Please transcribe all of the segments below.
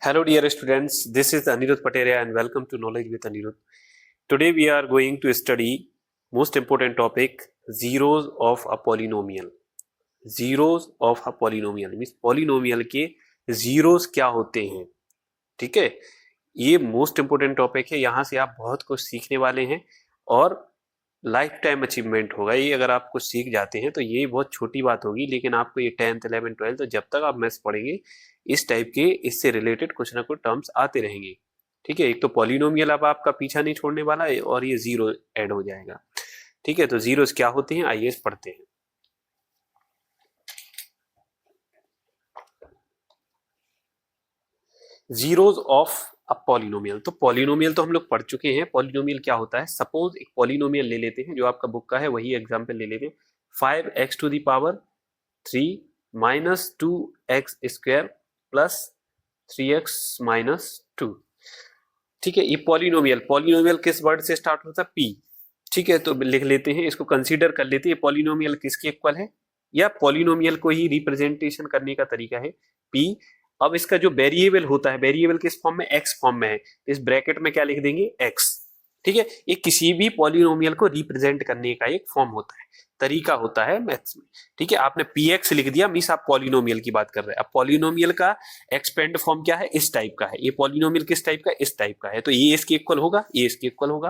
Hello dear students, this is Anirudh Pateria and welcome to Knowledge with Anirudh. Today we are going to study most important topic, zeros of a polynomial. Zeros of a polynomial means polynomial के zeros क्या होते हैं, ठीक है। ये most important topic है, यहाँ से आप बहुत कुछ सीखने वाले हैं और लाइफ टाइम अचीवमेंट होगा ये। अगर आप कुछ सीख जाते हैं तो ये बहुत छोटी बात होगी, लेकिन आपको ये 10th 11th 12th तो जब तक आप मैथ्स पढ़ेंगे इस टाइप के इससे रिलेटेड कुछ ना कुछ टर्म्स आते रहेंगे, ठीक है। एक तो पॉलिनोमियल अब आपका पीछा नहीं छोड़ने वाला है और ये जीरो ऐड हो जाएगा, ठीक है। तो जीरोस क्या होते हैं आइए पढ़ते हैं। जीरोस ऑफ अ पॉलिनोमियल, तो पॉलिनोमियल तो हम लोग पढ़ चुके हैं। पॉलिनोमियल क्या होता है, सपोज एक पॉलिनोमियल ले लेते हैं, जो आपका बुक का है वही एग्जांपल ले लेते हैं। 5x to the power 3 minus 2x square plus 3x minus 2, ठीक है। ये पॉलिनोमियल, पॉलिनोमियल किस वर्ड से स्टार्ट होता है, p, ठीक है। तो लिख लेते हैं, इसको कंसीडर कर लेते हैं। पॉलिनोमियल किसके इक्वल है, या पॉलिनोमियल को ही रिप्रेजेंटेशन करने का तरीका है p। अब इसका जो वेरिएबल होता है, वेरिएबल किस फॉर्म में, x फॉर्म में है, इस ब्रैकेट में क्या लिख देंगे, x, ठीक है। ये किसी भी पॉलिनोमियल को रिप्रेजेंट करने का एक फॉर्म होता है, तरीका होता है मैथ्स में, ठीक है। आपने px लिख दिया मींस आप पॉलिनोमियल की बात कर रहे हैं। अब पॉलिनोमियल का एक्सपेंड फॉर्म क्या है, इस टाइप का है। ये पॉलिनोमियल किस टाइप का, इस टाइप का है, तो ये इसके इक्वल होगा, ये इसके इक्वल होगा,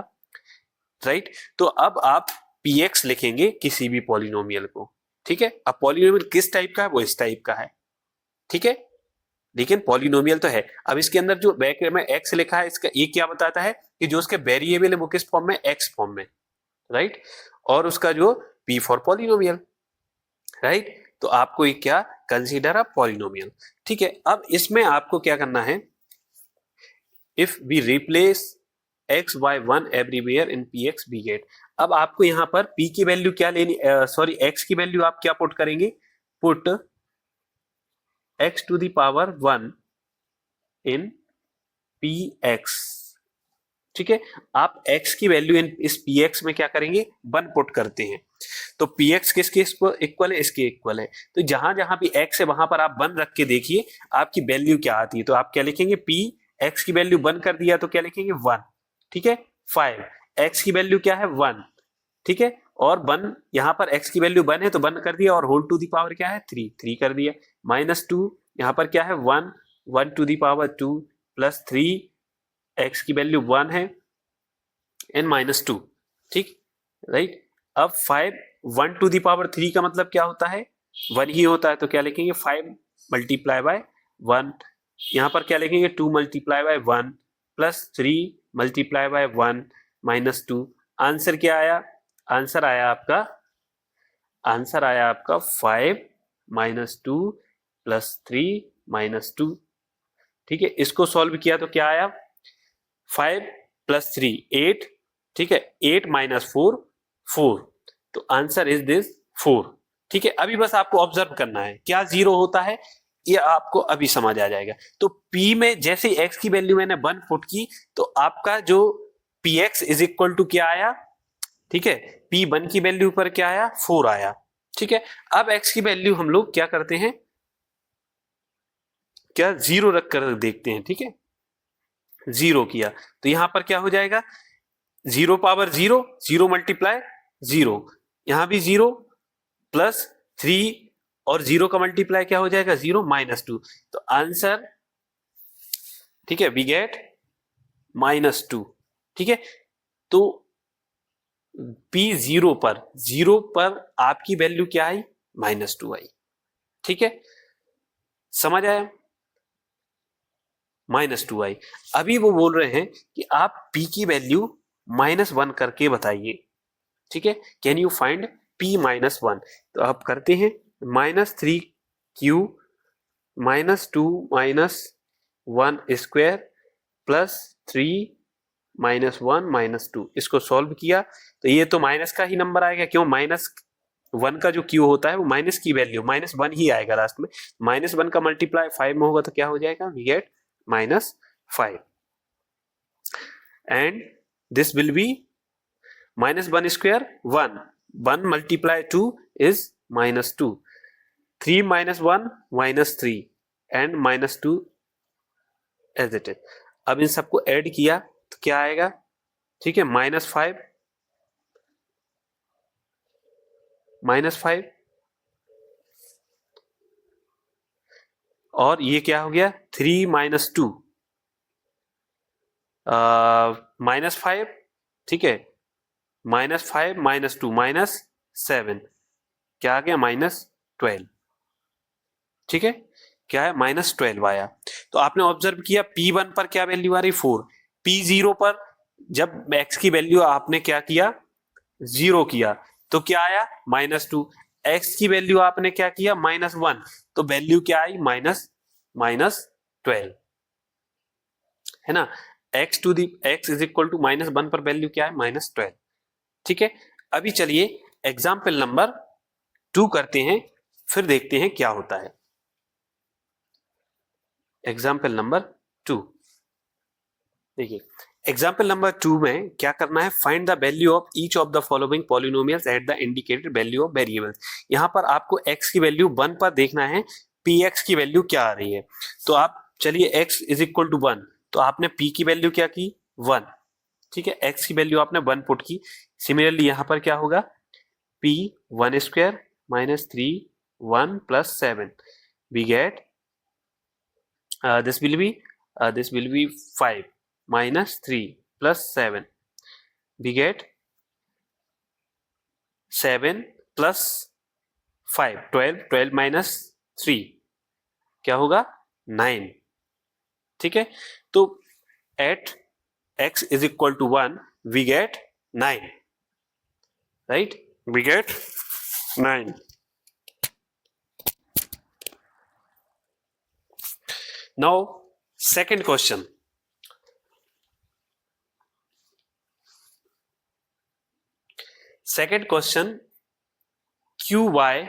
राइट। तो अब आप px लिखेंगे किसी भी पॉलिनोमियल को, ठीक है। अब पॉलिनोमियल किस टाइप का है, वो इस टाइप का है, ठीक है। लेकिन पॉलिनोमियल तो है। अब इसके अंदर जो ब्रैकेट में x लिखा है, इसका ये क्या बताता है कि जो उसके वेरिएबल है वो किस फॉर्म में, x फॉर्म में, राइट। और उसका जो p फॉर पॉलिनोमियल, राइट। तो आपको ये क्या कंसीडर अ पॉलिनोमियल, ठीक है। अब इसमें आपको क्या करना है, if we replace x by 1 everywhere in px we get। अब आपको यहाँ पर p की वैल्यू क्या लेनी, सॉरी x की वैल्यू आप क्या पुट करेंगे, put x to the power 1 in px, ठीक है। आप x की वैल्यू इन इस px में क्या करेंगे, 1 पुट करते हैं। तो px किसके इक्वल है, इसके इक्वल है। तो जहां जहां भी x है वहां पर आप 1 रख के देखिए आपकी वैल्यू क्या आती है। तो आप क्या लिखेंगे, p, x की वैल्यू 1 कर दिया तो क्या लिखेंगे 1, ठीक है। 5, x की वैल्यू क्या है 1, ठीक है। और 1 यहां पर x की वैल्यू 1 है तो 1 कर दिया, और होल टू दी पावर क्या है 3, 3 कर दिया। -2 यहां पर क्या है 1, 1 to the power 2 plus 3, x की वैल्यू 1 है एंड -2, ठीक, राइट। अब 5 1 टू दी पावर 3 का मतलब क्या होता है, 1 ही होता है। तो क्या लिखेंगे 5 मल्टीप्लाई बाय 1, यहां पर क्या लिखेंगे 2 multiply by 1 plus 3 multiply by 1 -2। Answer क्या आया, आंसर आया आपका 5 -2 प्लस 3 -2, ठीक है। इसको सॉल्व किया तो क्या आया, 5 प्लस 3 8, ठीक है। 8 माइनस 4 4, तो आंसर इज दिस 4, ठीक है। अभी बस आपको ऑब्जर्व करना है क्या जीरो होता है, ये आपको अभी समझ आ जाएगा। तो p में जैसे x की वैल्यू मैंने 1 पुट की तो आपका जो px इज इक्वल टू क्या आया, ठीक है। p1 की वैल्यू पर क्या आया 4 आया, ठीक है। अब x की वैल्यू हम लोग क्या करते हैं, क्या जीरो रख कर देखते हैं, ठीक है। जीरो किया तो यहां पर क्या हो जाएगा, 0 पावर 0, 0 मल्टीप्लाई 0, यहां भी 0 प्लस 3 और 0 का मल्टीप्लाई क्या हो जाएगा 0 -2, तो आंसर, ठीक है, वी गेट -2, ठीक है। तो p 0 पर आपकी वैल्यू क्या आई, -2 आई, ठीक है। समझ आया, -2 आई। अभी वो बोल रहे हैं कि आप p की वैल्यू -1 करके बताइए, ठीक है। कैन यू फाइंड p -1, तो आप करते हैं -3q -2 -1 स्क्वायर प्लस 3 -1 -2, इसको सॉल्व किया तो ये तो माइनस का ही नंबर आएगा, क्यों, -1 का जो q होता है वो माइनस की वैल्यू -1 ही आएगा लास्ट में। -1 का मल्टीप्लाई 5 में होगा तो क्या हो जाएगा, we get -5 and this will be -1 square 1, 1 multiply 2 is -2, 3 -1 -3 and -2 as it is. अब इन सबको ऐड किया तो क्या आएगा, ठीक है, -5 और ये क्या हो गया 3 - 2 -5, ठीक है, -5 - 2 -7, क्या आ गया -12, ठीक है, क्या है -12 आया। तो आपने ऑब्जर्व किया P1 पर क्या वैल्यू आ रही 4, P0 पर जब x की वैल्यू आपने क्या किया 0 किया तो क्या आया -2, x की वैल्यू आपने क्या किया -1 तो वैल्यू क्या आई -12, है ना। x इज इक्वल टू -1 पर वैल्यू क्या है -12, ठीक है। अभी चलिए एग्जाम्पल नंबर 2 करते हैं, फिर देखते हैं क्या होता है। एग्जाम्पल नंबर 2 देखिए, एग्जाम्पल नंबर 2 में क्या करना है, find the value of each of the following polynomials at the indicated value of variables. यहां पर आपको x की वैल्यू 1 पर देखना है px की वैल्यू क्या आ रही है। तो आप चलिए x इज इक्वल टू 1, तो आपने p की वैल्यू क्या की 1, ठीक है, x की वैल्यू आपने 1 पुट की। सिमिलरली यहां पर क्या होगा p 1 square -3 1 + 7 we get this will be 5 -3 + 7 we get 7 + 5 12 - 3 क्या होगा 9, ठीक है। तो at x is equal to 1 we get 9, right, we get 9। now second question, qy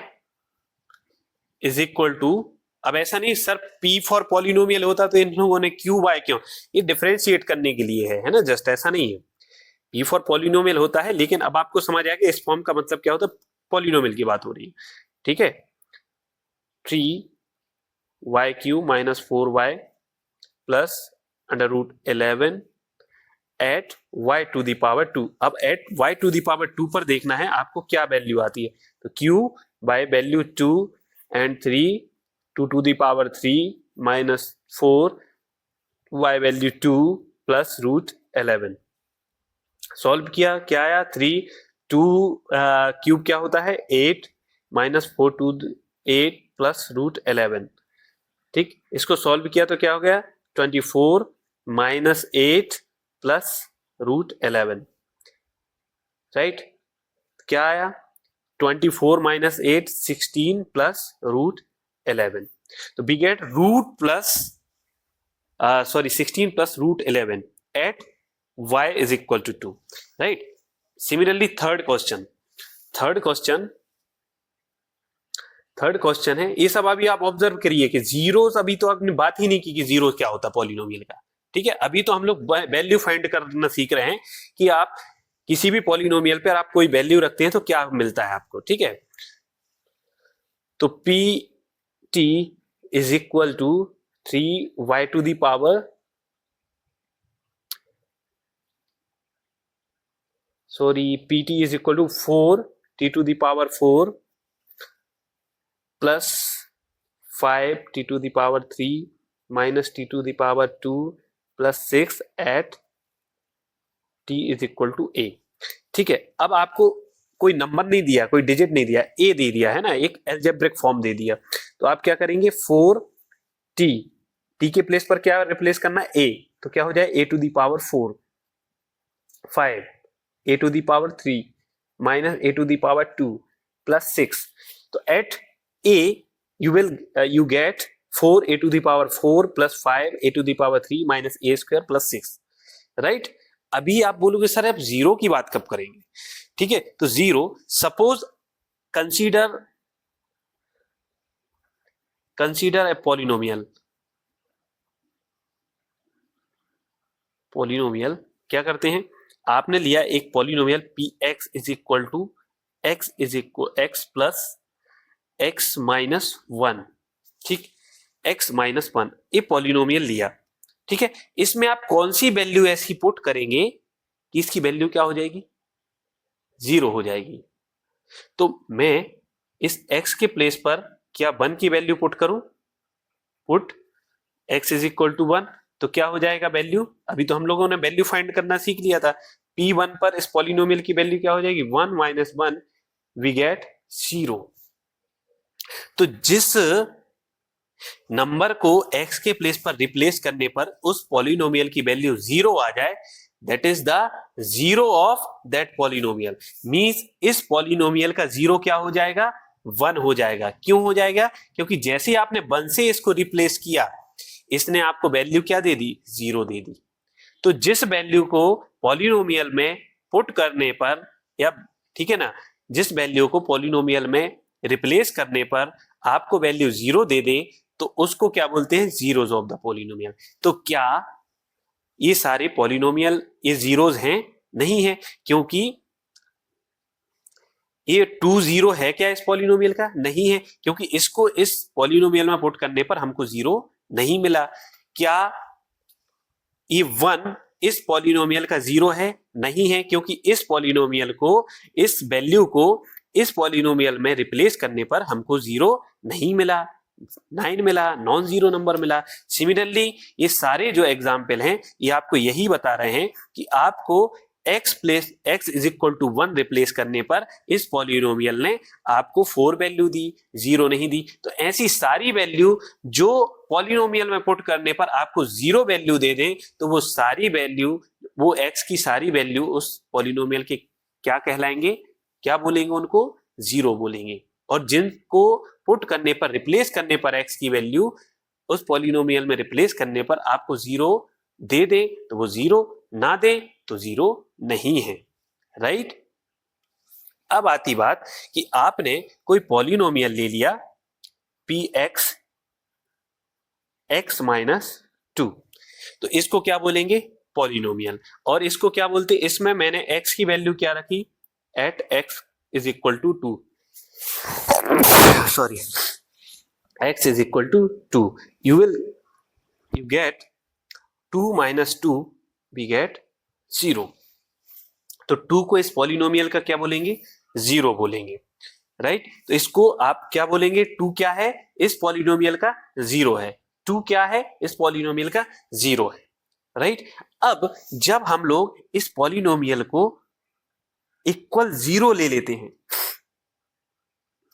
is equal to, अब ऐसा नहीं सर p फॉर पॉलिनोमियल होता तो इन लोगों ने qy क्यों, ये डिफरेंशिएट करने के लिए है ना, जस्ट ऐसा नहीं है, p फॉर पॉलिनोमियल होता है, लेकिन अब आपको समझ आया कि इस फॉर्म का मतलब क्या होता है, पॉलिनोमियल की बात हो रही है, ठीक है। 3y³ - 4y plus √11 eight y⁴। अब एट y⁴ पर देखना है आपको क्या वैल्यू आती है, तो q by value 2 and 3 2⁴ - 4 y value 2 plus √11 solve किया क्या आया 3 2 क्यूब क्या होता है 8 -4 2 8 प्लस √11, ठीक, इसको सॉल्व किया तो क्या हो गया 24 - 8 प्लस √11, राइट, क्या आया 24 - 8 16 प्लस √11, तो we get 16 plus √11 at y is equal to 2, right। Similarly third question है, ये सब अभी आप ऑब्जर्व करिए कि जीरोस, अभी तो आपने बात ही नहीं की कि जीरो क्या होता पॉलिनोमियल का, ठीक है। अभी तो हम लोग वैल्यू फाइंड करना सीख रहे हैं कि आप किसी भी पॉलिनोमियल पर आप कोई वैल्यू रखते हैं तो क्या मिलता है आपको, ठीक है। तो p t is equal to 3y⁴ pt is equal to 4t⁴ plus 5t⁴ minus t⁴ plus 6 at t is equal to a, ठीक है। अब आपको कोई नंबर नहीं दिया, कोई डिजिट नहीं दिया, a दे दिया है ना, एक एल्जेब्रिक फॉर्म दे दिया, तो आप क्या करेंगे 4t, t के प्लेस पर क्या रिप्लेस करना है a, तो क्या हो जाए a⁴ 5 a⁴ minus a⁴ plus 6, तो at a you get 4a⁴ plus 5a⁴ minus a² plus 6, right. अभी आप बोलोगे सर आप जीरो की बात कब करेंगे, ठीक है, तो zero suppose consider a polynomial, क्या करते हैं, आपने लिया एक polynomial px is equal to x plus x -1, ठीक, x -1 ये पॉलिनोमियल लिया, ठीक है, इसमें आप कौन सी वैल्यू ऐसी पुट करेंगे कि इसकी वैल्यू क्या हो जाएगी, 0 हो जाएगी। तो मैं इस x के प्लेस पर क्या 1 की वैल्यू पुट करूं, put x is equal to 1, तो क्या हो जाएगा वैल्यू, अभी तो हम लोगों ने वैल्यू फाइंड करना सीख लिया था, p1 पर इस पॉलिनोमियल की वैल्यू क्या हो जाएगी, 1 माइनस 1 वी गेट 0। तो जिस नंबर को x के प्लेस पर रिप्लेस करने पर उस पॉलिनोमियल की वैल्यू 0 आ जाए, that is the zero of that polynomial, means इस पॉलिनोमियल का जीरो क्या हो जाएगा, 1 हो जाएगा। क्यों हो जाएगा, क्योंकि जैसे आपने 1 से इसको रिप्लेस किया, इसने आपको वैल्यू क्या दे दी, 0 दे दी। तो जिस वैल्यू को पॉलिनोमियल में पुट करने पर, या ठीक है ना, जिस वैल्यू को पॉलिनोमियल में रिप्लेस करने पर आपको वैल्यू 0 दे दे, तो उसको क्या बोलते हैं, जीरोज ऑफ द पॉलिनोमियल। तो क्या ये सारे पॉलिनोमियल ये जीरोज हैं, नहीं है, क्योंकि ये 2 0 है क्या इस पॉलिनोमियल का, नहीं है, क्योंकि इसको इस पॉलिनोमियल में पुट करने पर हमको 0 नहीं मिला। क्या ये 1 इस पॉलिनोमियल का 0 है, नहीं है, क्योंकि इस पॉलिनोमियल को, इस वैल्यू को इस पॉलिनोमियल में रिप्लेस करने पर हमको 0 नहीं मिला, 9 मिला, नॉन जीरो नंबर मिला। सिमिलरली ये सारे जो एग्जाम्पल हैं ये आपको यही बता रहे हैं कि आपको x place x is equal to 1 replace करने पर इस पॉलिनोमियल ने आपको 4 वैल्यू दी, 0 नहीं दी। तो ऐसी सारी वैल्यू जो पॉलिनोमियल में पुट करने पर आपको 0 वैल्यू दे दें, तो वो सारी वैल्यू, वो x की सारी वैल्यू उस पॉलिनोमियल के क्या कहलाएंगे, क्या बोलेंगे, उनको 0 बोलेंगे। और जिनको पुट करने पर, रिप्लेस करने पर x की वैल्यू उस पॉलिनोमियल में रिप्लेस करने पर आपको 0 दे दे, तो वो 0, ना दे तो 0 नहीं है, राइट। अब आती बात कि आपने कोई पॉलिनोमियल ले लिया px x माइनस 2, तो इसको क्या बोलेंगे, पॉलिनोमियल। और इसको क्या बोलते, इसमें मैंने x की वैल्यू क्या रखी, at x is equal to 2, sorry, x is equal to 2, you get 2 minus 2 we get 0। तो 2 को इस पॉलिनोमियल का क्या बोलेंगे, 0 बोलेंगे, राइट। तो इसको आप क्या बोलेंगे, 2 क्या है, इस पॉलिनोमियल का 0 है, 2 क्या है, इस पॉलिनोमियल का 0 है, राइट। अब जब हम लोग इस पॉलिनोमियल को इक्वल 0 ले लेते हैं,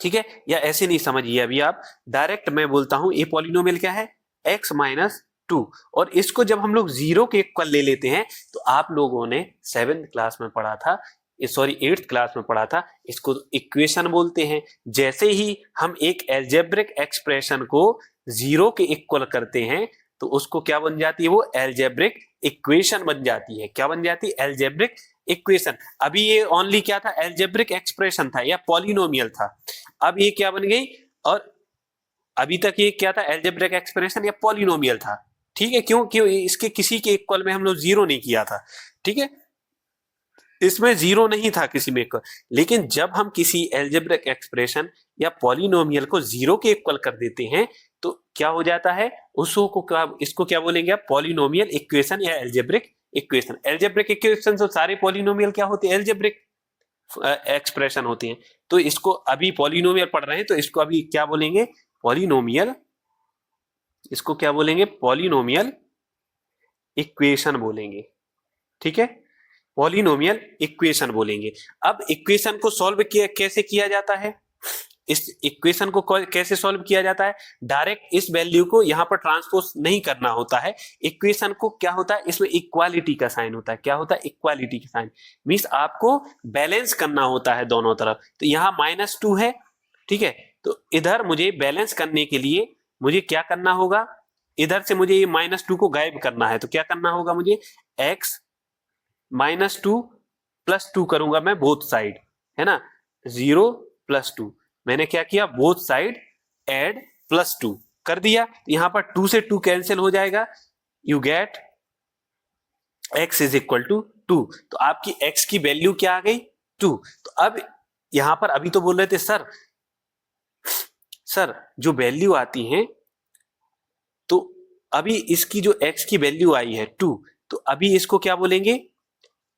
ठीक है, या ऐसे नहीं समझिए अभी आप, डायरेक्ट मैं बोलता हूं ये पॉलिनोमियल क्या है, x माइनस 2, और इसको जब हम लोग 0 के इक्वल ले लेते हैं, तो आप लोगों ने 7th क्लास में पढ़ा था, सॉरी 8th क्लास में पढ़ा था, इसको इक्वेशन बोलते हैं। जैसे ही हम एक एल्जेब्रिक एक्सप्रेशन को 0 के इक्वल करते हैं, तो उसको क्या बन जाती है, वो एल्जेब्रिक इक्वेशन बन जाती है। क्या बन जाती है, एल्जेब्रिक इक्वेशन। अभी ये ओनली क्या था, एल्जेब्रिक एक्सप्रेशन था या पॉलिनोमियल था, अब ये क्या बन गई, और अभी तक ये क्या था, एल्जेब्रिक एक्सप्रेशन या पॉलिनोमियल था, ठीक है। क्यों, क्यों, इसके किसी के इक्वल में हम लोग 0 नहीं किया था, ठीक है, इसमें 0 नहीं था किसी में इक्वल। लेकिन जब हम किसी एल्जेब्रिक एक्सप्रेशन या पॉलिनोमियल को 0 के इक्वल कर देते हैं, तो क्या हो जाता है, इसको क्या बोलेंगे आप, पॉलिनोमियल इक्वेशन या एल्जेब्रिक इक्वेशन। एल्जेब्रिक इक्वेशन तो सारे पॉलिनोमियल क्या होते हैं, एल्जेब्रिक एक्सप्रेशन होती हैं। तो इसको अभी पॉलिनोमियल पढ़ रहे हैं, तो इसको अभी क्या बोलेंगे, पॉलिनोमियल, इसको क्या बोलेंगे, पॉलिनोमियल इक्वेशन बोलेंगे, ठीक है, पॉलिनोमियल इक्वेशन बोलेंगे। अब इक्वेशन को सॉल्व कैसे किया जाता है, इस इक्वेशन को कैसे सॉल्व किया जाता है, डायरेक्ट इस वैल्यू को यहां पर ट्रांसपोज नहीं करना होता है। इक्वेशन को क्या होता है, इसमें इक्वालिटी का साइन होता है। क्या होता है, इक्वालिटी का साइन, मींस आपको बैलेंस करना होता है दोनों तरफ। तो यहां -2 है, ठीक है, तो इधर मुझे बैलेंस करने के लिए मुझे क्या करना होगा, इधर से मुझे ये -2 को गायब करना है। तो क्या करना होगा मुझे, x -2 +2 करूंगा मैं बोथ साइड, है ना, 0 +2, मैंने क्या किया, बोथ साइड एड +2 कर दिया। यहां पर 2 से 2 कैंसिल हो जाएगा, you get x is equal to 2। तो आपकी x की वैल्यू क्या आ गई, 2। तो अब यहां पर अभी तो बोल रहे थे सर जो वैल्यू आती है, तो अभी इसकी जो x की वैल्यू आई है 2, तो अभी इसको क्या बोलेंगे,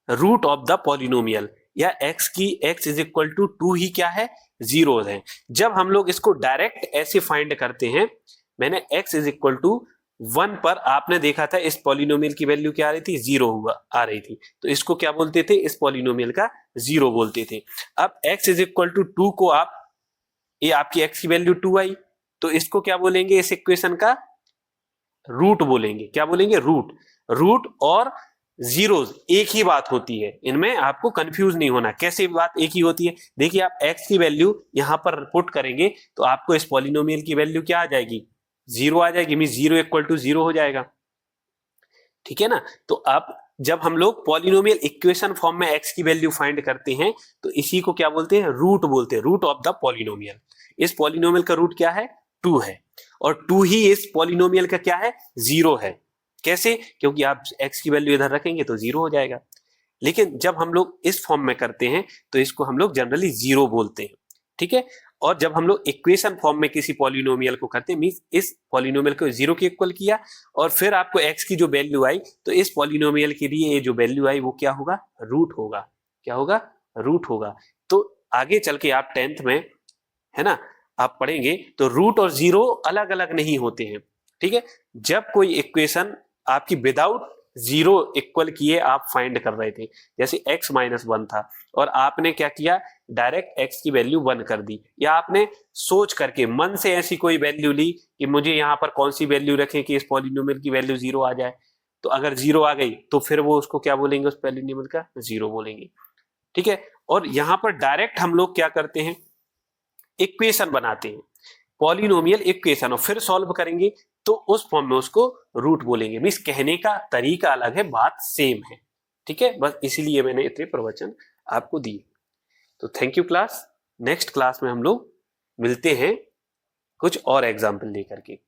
रूट ऑफ द पॉलिनोमियल, या x इज इक्वल टू 2 ही क्या है, जीरो है। जब हम लोग इसको डायरेक्ट ऐसे फाइंड करते हैं, मैंने x इज इक्वल टू 1 पर आपने देखा था इस पॉलिनोमियल की वैल्यू क्या आ रही थी, जीरो हुआ आ रही थी, तो इसको क्या बोलते थे, इस पॉलिनोमियल का जीरो बोलते थे। अब x इज इक्वल टू 2 को आप, ये आपकी x की वैल्यू 2 आई, तो इसको क्या बोलेंगे, इस इक्वेशन का रूट बोलेंगे। क्या बोलेंगे, रूट। रूट और जीरोस एक ही बात होती है, इनमें आपको कंफ्यूज नहीं होना। कैसे बात एक ही होती है, देखिए आप x की वैल्यू यहां पर पुट करेंगे तो आपको इस पॉलिनोमियल की वैल्यू क्या आ जाएगी, जीरो आ जाएगी, mean zero equal to zero हो जाएगा, ठीक है ना। तो अब जब हम लोग पॉलिनोमियल इक्वेशन फॉर्म में x की वैल्यू फाइंड करते हैं तो इसी को क्या बोलते हैं, रूट बोलते हैं, रूट ऑफ द पॉलिनोमियल। इस पॉलिनोमियल का रूट क्या है, 2 है, और 2 ही इस पॉलिनोमियल का क्या है, जीरो है। कैसे, क्योंकि आप x की वैल्यू इधर रखेंगे तो जीरो हो जाएगा। लेकिन जब हम लोग इस फॉर्म में करते हैं तो इसको हम लोग जनरली जीरो बोलते हैं, ठीक है। और जब हम लोग इक्वेशन फॉर्म में किसी पॉलिनोमियल को करते हैं, मींस इस पॉलिनोमियल को जीरो के इक्वल किया और फिर आपको x की जो वैल्यू आई, तो इस पॉलिनोमियल के लिए ये जो वैल्यू आई वो क्या होगा, रूट होगा। क्या होगा, रूट होगा। तो आगे चल के आप 10th में, है ना, आप पढ़ेंगे तो रूट और जीरो अलग अलग नहीं होते हैं, ठीक है। जब कोई इक्वेशन आपकी विदाउट जीरो इक्वल किए आप फाइंड कर रहे थे, जैसे x माइनस 1 था और आपने क्या किया, डायरेक्ट x की वैल्यू 1 कर दी, या आपने सोच करके मन से ऐसी कोई वैल्यू ली कि मुझे यहाँ पर कौन सी वैल्यू रखें कि इस पॉलिनोमियल की वैल्यू जीरो आ जाए, तो अगर जीरो आ गई तो फिर वो उसको क्या बोलेंगे, उस पॉलिनोमियल का जीरो बोलेंगे, ठीक है। और यहाँ पर डायरेक्ट हम लोग क्या करते हैं, इक्वेशन बनाते हैं, पॉलिनोमियल इक्वेशन, और फिर सॉल्व करेंगे तो उस फॉर्म में उसको रूट बोलेंगे। मींस कहने का तरीका अलग है, बात सेम है, ठीक है। बस इसीलिए मैंने इतने प्रवचन आपको दिए। तो thank you class. Next class में हम लोग मिलते हैं कुछ और एग्जाम्पल लेकर के।